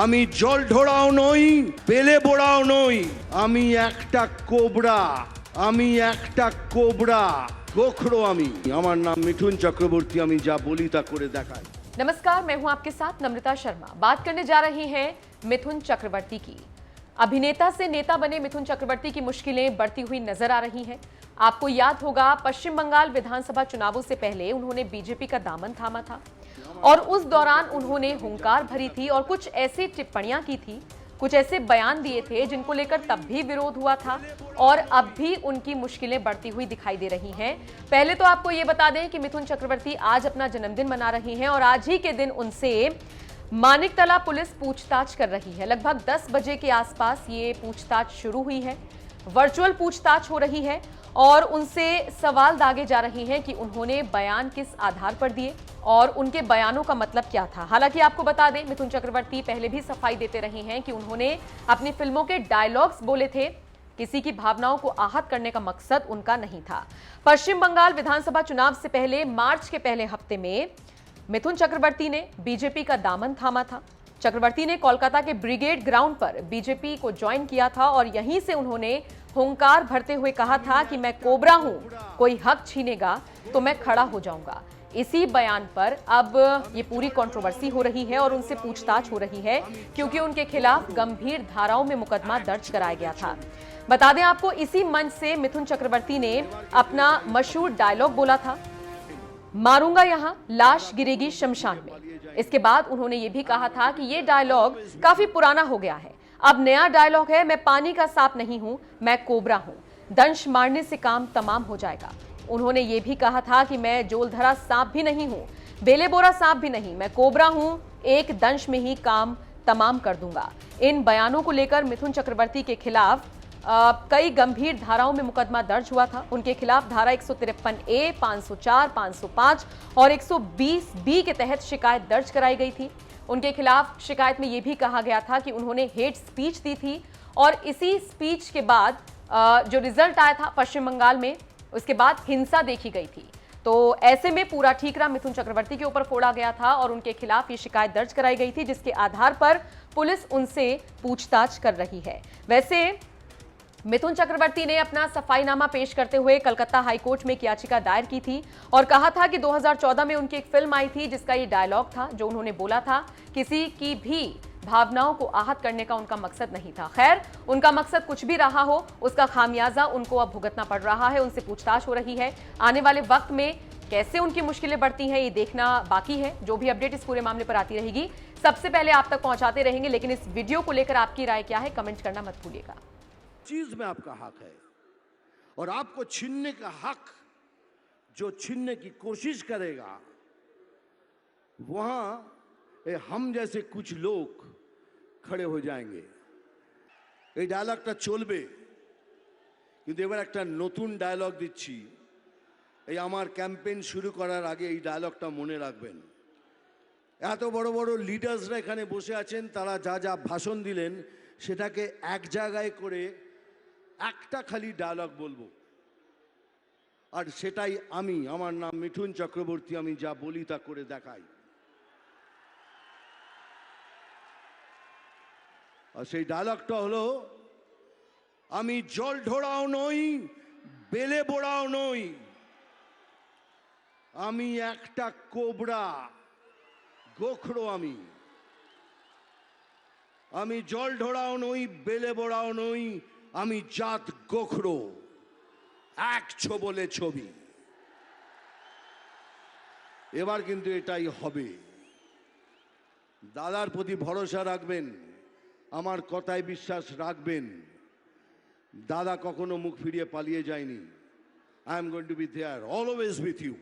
আমি জল ঢোড়াও নই, পেলে বোড়াও নই, আমি একটা কোবরা, আমি একটা কোবরা, গোখরো আমি। আমার नाम मिथुन चक्रवर्ती, আমি যা বলি তা করে দেখাই। नमस्कार, मैं हूं आपके साथ नम्रता शर्मा। बात करने जा रही हैं मिथुन चक्रवर्ती की। अभिनेता से नेता बने मिथुन चक्रवर्ती की मुश्किलें बढ़ती हुई नजर आ रही हैं। आपको याद होगा, पश्चिम बंगाल विधानसभा चुनावों से पहले उन्होंने बीजेपी का दामन थामा था और उस दौरान उन्होंने हुंकार भरी थी और कुछ ऐसी टिप्पणियां की थी, कुछ ऐसे बयान दिए थे जिनको लेकर तब भी विरोध हुआ था और अब भी उनकी मुश्किलें बढ़ती हुई दिखाई दे रही हैं। पहले तो आपको ये बता दें कि मिथुन चक्रवर्ती आज अपना जन्मदिन मना रही हैं और आज ही के दिन उनसे मानिकतला पुलिस पूछताछ कर रही है। लगभग 10 बजे के आसपास ये पूछताछ शुरू हुई है। वर्चुअल पूछताछ हो रही है और उनसे सवाल दागे जा रहे हैं कि उन्होंने बयान किस आधार पर दिए और उनके बयानों का मतलब क्या था। हालांकि आपको बता दें, मिथुन चक्रवर्ती पहले भी सफाई देते रहे हैं कि उन्होंने अपनी फिल्मों के डायलॉग्स बोले थे, किसी की भावनाओं को आहत करने का मकसद उनका नहीं था। पश्चिम बंगाल विधानसभा चुनाव से पहले मार्च के पहले हफ्ते में मिथुन चक्रवर्ती ने बीजेपी का दामन थामा था। चक्रवर्ती ने कोलकाता के ब्रिगेड ग्राउंड पर बीजेपी को ज्वाइन किया था और यहीं से उन्होंने हुंकार भरते हुए कहा था कि मैं कोबरा हूं, कोई हक छीनेगा तो मैं खड़ा हो जाऊंगा। इसी बयान पर अब ये पूरी कंट्रोवर्सी हो रही है और उनसे पूछताछ हो रही है क्योंकि उनके खिलाफ गंभीर धाराओं में मुकदमा दर्ज कराया गया था। बता दें आपको, इसी मंच से मिथुन चक्रवर्ती ने अपना मशहूर डायलॉग बोला था, मारूंगा यहां लाश गिरेगी शमशान में। इसके बाद उन्होंने ये भी कहा था कि ये डायलॉग काफी पुराना हो गया है, अब नया डायलॉग है, मैं पानी का सांप नहीं हूं, मैं कोबरा हूं, दंश मारने से काम तमाम हो जाएगा। उन्होंने ये भी कहा था कि मैं जोलधरा सांप भी नहीं हूं, बेले बोरा सांप भी नहीं, मैं कोबरा हूं, एक दंश में ही काम तमाम कर दूंगा। इन बयानों को लेकर मिथुन चक्रवर्ती के खिलाफ कई गंभीर धाराओं में मुकदमा दर्ज हुआ था। उनके खिलाफ धारा 153A, 504, 505 और 120B के तहत शिकायत दर्ज कराई गई थी। उनके खिलाफ शिकायत में यह भी कहा गया था कि उन्होंने हेट स्पीच दी थी और इसी स्पीच के बाद जो रिजल्ट आया था पश्चिम बंगाल में, उसके बाद हिंसा देखी गई थी। तो ऐसे में पूरा ठीकरा मिथुन चक्रवर्ती के ऊपर फोड़ा गया था और उनके खिलाफ ये शिकायत दर्ज कराई गई थी, जिसके आधार पर पुलिस उनसे पूछताछ कर रही है। वैसे मिथुन चक्रवर्ती ने अपना सफाईनामा पेश करते हुए कलकत्ता हाईकोर्ट में एक याचिका दायर की थी और कहा था कि 2014 में उनकी एक फिल्म आई थी जिसका ये डायलॉग था जो उन्होंने बोला था, किसी की भी भावनाओं को आहत करने का उनका मकसद नहीं था। खैर, उनका मकसद कुछ भी रहा हो, उसका खामियाजा उनको अब भुगतना पड़ रहा है। उनसे पूछताछ हो रही है। आने वाले वक्त में कैसे उनकी मुश्किलें बढ़ती हैं ये देखना बाकी है। जो भी अपडेट इस पूरे मामले पर आती रहेगी सबसे पहले आप तक पहुंचाते रहेंगे, लेकिन इस वीडियो को लेकर आपकी राय क्या है, कमेंट करना मत भूलिएगा। चीज में आपका हक है और आपको छीनने का हक जो छीनने की कोशिश करेगा, वहां हम जैसे कुछ लोग खड़े हो जाएंगे। এই ডায়লগটা চলবে, কিন্তু এবার একটা নতুন ডায়লগ দিচ্ছি। এই আমার ক্যাম্পেইন শুরু করার আগে এই ডায়লগটা মনে রাখবেন। এত বড় বড় লিডার্সরা এখানে বসে আছেন, তারা যা যা ভাষণ দিলেন সেটাকে এক জায়গায় করে একটা খালি ডায়লগ বলবো, আর সেটাই আমি। আমার নাম মিঠুন চক্রবর্তী, আমি যা বলি তা করে দেখাই। আর সেই ডায়লগটা হলো, আমি জল ঢোড়াও নই, বেলে বোড়াও নই, আমি একটা কোবরা, গোখরো আমি। আমি জল ঢোড়াও নই, বেলে বোড়াও নই, আমি জাত গোখরো, এক ছোবলে ছবি। এবার কিন্তু এটাই হবে। দাদার প্রতি ভরসা রাখবেন, আমার কথায় বিশ্বাস রাখবেন। দাদা কখনো মুখ ফিরিয়ে পালিয়ে যায়নি। I am going to be there always with you.